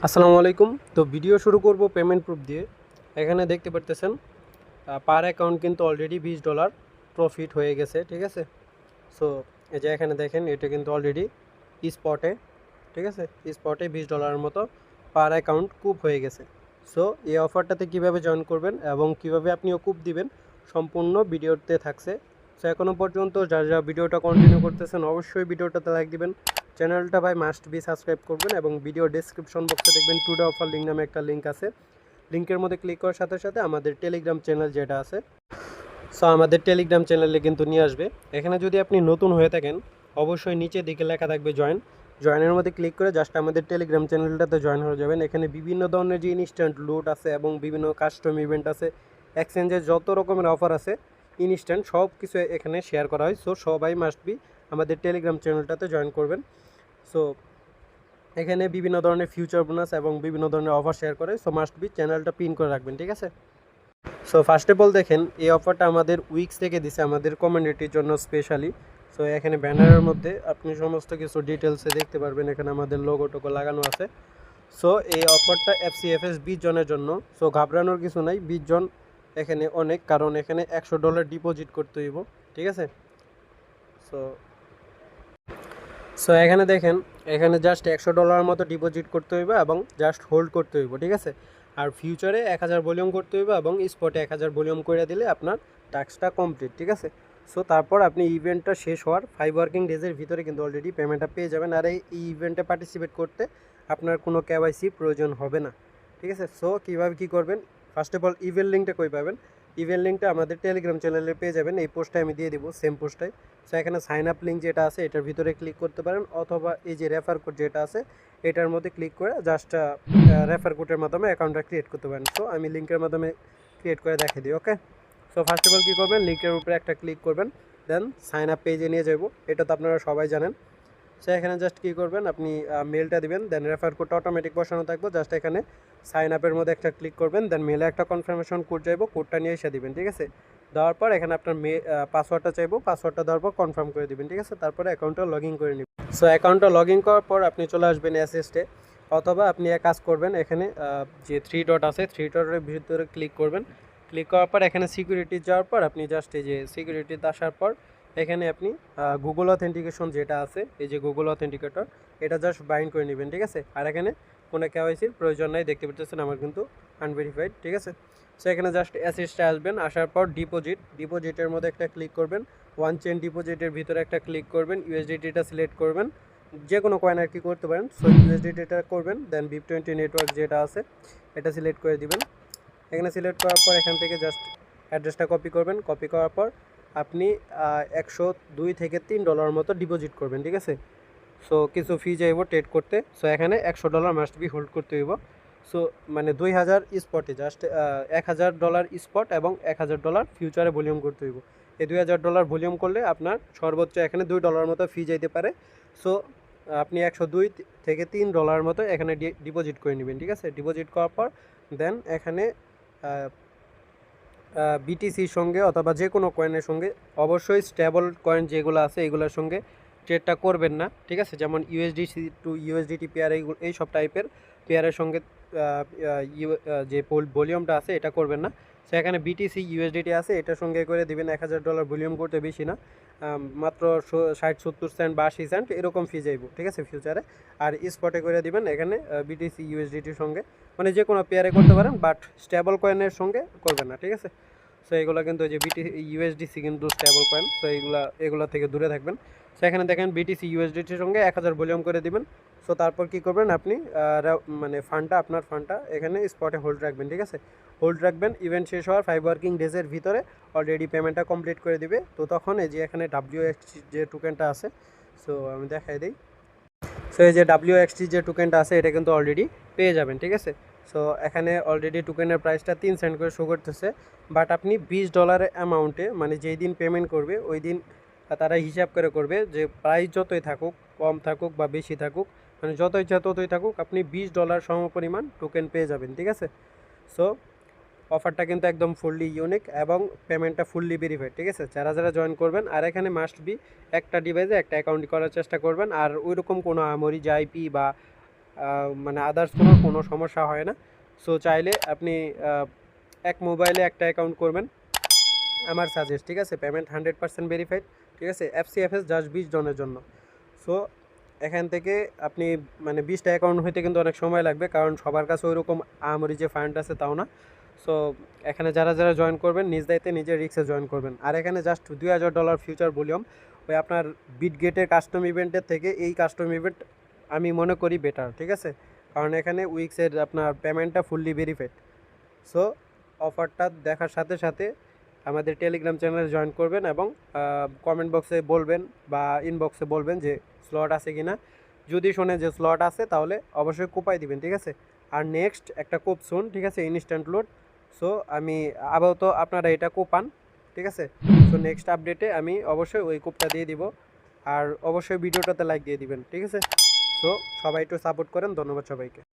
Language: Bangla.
আসসালামু আলাইকুম। তো ভিডিও শুরু করব পেমেন্ট প্রুফ দিয়ে। এখানে দেখতে পারতেছেন পার অ্যাকাউন্ট কিন্তু অলরেডি $20 প্রফিট হয়ে গেছে, ঠিক আছে। সো এই যে এখানে দেখেন এটা কিন্তু অলরেডি স্পটে, ঠিক আছে, স্পটে $20 মতো পার অ্যাকাউন্ট কুপ হয়ে গেছে। সো এই অফারটাতে কিভাবে জয়েন করবেন এবং কিভাবে আপনিও কুপ দিবেন সম্পূর্ণ ভিডিওতে থাকছে। সো এখনও পর্যন্ত যারা ভিডিওটা কন্টিনিউ করতেছেন অবশ্যই ভিডিওটাতে লাইক দিবেন, চ্যানেলটা ভাই মাস্ট বি সাবস্ক্রাইব করবেন এবং ভিডিও ডেসক্রিপশন বক্সে দেখবেন টুডে অফার লিঙ্ক নামে একটা লিঙ্ক আছে। লিঙ্কের মধ্যে ক্লিক করার সাথে সাথে আমাদের টেলিগ্রাম চ্যানেল যেটা আছে, সো আমাদের টেলিগ্রাম চ্যানেলে কিন্তু নিয়ে আসবে। এখানে যদি আপনি নতুন হয়ে থাকেন অবশ্যই নিচের দিকে লেখা থাকবে জয়েনের মধ্যে ক্লিক করে জাস্ট আমাদের টেলিগ্রাম চ্যানেলটাতে জয়েন হয়ে যাবেন। এখানে বিভিন্ন ধরনের যে ইনস্ট্যান্ট লুট আছে এবং বিভিন্ন কাস্টম ইভেন্ট আছে, এক্সচেঞ্জের যত রকমের অফার আছে ইনস্ট্যান্ট সব কিছু এখানে শেয়ার করা হয়। সো সবাই মাস্ট বি আমাদের টেলিগ্রাম চ্যানেলটাতে জয়েন করবেন। সো এখানে বিভিন্ন ধরনের ফিউচার বোনাস এবং বিভিন্ন ধরনের অফার শেয়ার করে। সো মাস্ট বি চ্যানেলটা পিন করে রাখবেন, ঠিক আছে। সো ফার্স্ট অফ অল দেখেন এই অফারটা আমাদের উইক্স থেকে দিছে আমাদের কমিউনিটির জন্য স্পেশালি। সো এখানে ব্যানারের মধ্যে আপনি সমস্ত কিছু ডিটেলসে দেখতে পারবেন, এখানে আমাদের লোগো টোগো লাগানো আছে। সো এই অফারটা এফসিএফএস 20 জনের জন্য। সো ঘাবড়ানোর কিছু নাই, 20 জন এখানে অনেক, কারণ এখানে $100 ডিপোজিট করতে হইব, ঠিক আছে। সো সো এখানে দেখেন এখানে জাস্ট $100 মতো ডিপোজিট করতে হইবে এবং জাস্ট হোল্ড করতে হইব, ঠিক আছে। আর ফিউচারে 1000 ভলিউম করতে হইবে এবং স্পটে 1000 ভলিউম করে দিলে আপনার টাস্কটা কমপ্লিট, ঠিক আছে। সো তারপর আপনি ইভেন্টটা শেষ হওয়ার 5 ওয়ার্কিং ডেজের ভিতরে কিন্তু অলরেডি পেমেন্টটা পেয়ে যাবেন। আর এই ইভেন্টে পার্টিসিপেট করতে আপনার কোনো কেওয়াইসি প্রয়োজন হবে না, ঠিক আছে। সো কীভাবে কী করবেন, ফার্স্ট অফ অল ইভেন্ট লিঙ্কটা কই পাবেন, ইভেন্ট লিঙ্কটা আমাদের টেলিগ্রাম চ্যানেলে পেয়ে যাবেন। এই পোস্টটা আমি দিয়ে দিব, সেম পোস্টটাই। সো এখানে সাইন আপ লিঙ্ক যেটা আছে এটার ভিতরে ক্লিক করতে পারেন, অথবা এই যে রেফার কোড যেটা আছে এটার মধ্যে ক্লিক করে জাস্ট রেফার কোডের মাধ্যমে অ্যাকাউন্টটা ক্রিয়েট করতে পারেন। সো আমি লিঙ্কের মাধ্যমে ক্রিয়েট করে দেখিয়ে দিই, ওকে। সো ফার্স্ট অফ অল কী করবেন, লিঙ্কের উপরে একটা ক্লিক করবেন, দেন সাইন আপ পেজে নিয়ে যাব। এটা তো আপনারা সবাই জানেন। সো এখানে জাস্ট কী করবেন, আপনি মেলটা দিবেন, দেন রেফার কোডটা অটোমেটিক বসানো থাকবে, জাস্ট এখানে সাইন আপের মধ্যে একটা ক্লিক করবেন, দেন মেলে একটা কনফার্মেশন কোড যাইব, কোডটা নিয়ে এসে দিবেন, ঠিক আছে। দেওয়ার পর এখানে আপনার পাসওয়ার্ডটা চাইবো, পাসওয়ার্ডটা দেওয়ার পর কনফার্ম করে দিবেন, ঠিক আছে। তারপরে অ্যাকাউন্টটা লগ ইন করে নেবেন। সো অ্যাকাউন্টটা লগ ইন করার পর আপনি চলে আসবেন অ্যাসিস্টে, অথবা আপনি এক কাজ করবেন, এখানে যে 3 ডট আছে 3 ডটের ভিতরে ক্লিক করবেন। ক্লিক করার পর এখানে সিকিউরিটি যাওয়ার পর আপনি জাস্ট এই যে সিকিউরিটিতে আসার পর এখানে আপনি গুগল অথেন্টিকেশন যেটা আছে, এই যে গুগল অথেন্টিকেটর, এটা জাস্ট বাইন্ড করে নেবেন, ঠিক আছে। আর এখানে কোনো কেওয়াইসির প্রয়োজন নাই, দেখতে পাচ্ছেন আমার কিন্তু আনভেরিফাইড, ঠিক আছে। সো এখানে জাস্ট অ্যাসিস্টে আসবেন, আসার পর ডিপোজিটের মধ্যে একটা ক্লিক করবেন, ওয়ান চেন ডিপোজিটের ভিতরে একটা ক্লিক করবেন, ইউএসডিটিটা সিলেক্ট করবেন, যে কোনো কয়েন আর কি করতে পারেন। সো ইউএসডিটিটা করবেন, দেন BIP20 নেটওয়ার্ক যেটা আছে এটা সিলেক্ট করে দিবেন। এখানে সিলেক্ট করার পর এখান থেকে জাস্ট অ্যাড্রেসটা কপি করবেন, কপি করার পর আপনি 102 থেকে $3 মতো ডিপোজিট করবেন, ঠিক আছে। সো কিছু ফি যাইব ট্রেড করতে। সো এখানে $100 মাস্ট বি হোল্ড করতে হইব। সো মানে 2000 স্পটে জাস্ট $1000 স্পট এবং $1000 ফিউচারে ভলিউম করতে হইব। এই $2000 ভলিউম করলে আপনার সর্বোচ্চ এখানে $2 মতো ফি যাইতে পারে। সো আপনি 102 থেকে $3 মতো এখানে ডিপোজিট করে নেবেন, ঠিক আছে। ডিপোজিট করার পর দেন এখানে বিটিসির সঙ্গে অথবা যে কোনো কয়েনের সঙ্গে, অবশ্যই স্টেবল কয়েন যেগুলো আছে এগুলোর সঙ্গে ট্রেডটা করবেন না, ঠিক আছে। যেমন ইউএসডিসি টু ইউএসডিটি পেয়ার, এই সব টাইপের পেয়ারের সঙ্গে যে ভলিউমটা আছে এটা করবেন না। সো এখানে বিটিসি ইউএসডিটি আছে, এটার সঙ্গে করে দিবেন $1000 ভলিউম করতে, বেশি না, মাত্র 60-70 সেন্ট বা 80 সেন্ট এরকম ফি যাইব, ঠিক আছে, ফিউচারে। আর স্পটে করে দিবেন এখানে বিটিসি ইউএসডিটির সঙ্গে, মানে যে কোনো পেয়ারে করতে পারেন, বাট স্টেবল কয়েনের সঙ্গে করবেন না, ঠিক আছে। সো এগুলো কিন্তু যে ইউএসডিসি কিন্তু স্টেবল কয়েন, সো এগুলো থেকে দূরে থাকবেন। সো এখানে দেখেন বিটিসি ইউএসডিটির সঙ্গে 1000 ভলিউম করে দিবেন। সো তারপর কি করবেন, আপনি মানে আপনার ফান্ডটা এখানে স্পটে হোল্ড রাখবেন, ঠিক আছে। হোল্ড রাখবেন, ইভেন্ট শেষ হওয়ার 5 ওয়ার্কিং ডেজের ভিতরে অলরেডি পেমেন্টটা কমপ্লিট করে দিবে। তো তখন এই যে এখানে WXT যে টোকেনটা আছে, সো আমি দেখাই দিই। সো এই যে WXT যে টোকেনটা আছে এটা কিন্তু অলরেডি পেয়ে যাবেন, ঠিক আছে। সো এখানে অলরেডি টোকেনের প্রাইসটা 3 সেন্ট করে শো করতেছে, বাট আপনি $20 অ্যামাউন্টে, মানে যেই দিন পেমেন্ট করবে ওই দিন তারা হিসাব করে করবে যে প্রাইস যতই থাকুক, কম থাকুক বা বেশি থাকুক, মানে যত ইচ্ছা ততই থাকুক, আপনি $20 সমপরিমাণ টোকেন পেয়ে যাবেন, ঠিক আছে। সো অফারটা কিন্তু একদম ফুললি ইউনিক এবং পেমেন্টটা ফুললি ভেরিফাইড, ঠিক আছে। যারা যারা জয়েন করবেন, আর এখানে মাস্ট বি একটা ডিভাইসে একটা অ্যাকাউন্ট করার চেষ্টা করবেন, আর ওইরকম কোনো আমরি যে আইপি বা মানে আদার্স কোনো সমস্যা হয় না। সো চাইলে আপনি এক মোবাইলে একটা অ্যাকাউন্ট করবেন আমার সাজেস্ট, ঠিক আছে? পেমেন্ট 100% ভেরিফাইড, ঠিক আছে? এফসিএফএস জাস্ট 20 জনের জন্য। সো এখান থেকে আপনি মানে 20টা অ্যাকাউন্ট হইতে কিন্তু অনেক সময় লাগবে, কারণ সবার কাছে ওইরকম আহামরি যে ফান্ড আছে তাও না। সো এখানে যারা যারা জয়েন করবেন নিজ দায়িত্বে নিজের রিক্সে জয়েন করবেন। আর এখানে জাস্ট $2000 ফিউচার ভলিউম, ওই আপনার বিটগেটের কাস্টম ইভেন্টের থেকে এই কাস্টম ইভেন্ট আমি মনে করি বেটার, ঠিক আছে? কারণ এখানে উইক্সের আপনার পেমেন্টটা ফুললি ভেরিফাইড। সো অফারটা দেখার সাথে সাথে আমাদের টেলিগ্রাম চ্যানেলে জয়েন করবেন এবং কমেন্ট বক্সে বলবেন বা ইনবক্সে বলবেন যে স্লট আছে কি না। যদি শোনে যে স্লট আছে তাহলে অবশ্যই কোপাই দিবেন, ঠিক আছে? আর নেক্সট একটা কোপ শুন, ঠিক আছে? Instant load. সো আমি আপাতত আপনারা এটা কোপান, ঠিক আছে? সো নেক্সট আপডেটে আমি অবশ্যই ওই কোপটা দিয়ে দিব। আর অবশ্যই ভিডিওটাতে লাইক দিয়ে দিবেন, ঠিক আছে? সো সবাই একটু সাপোর্ট করেন। ধন্যবাদ সবাইকে।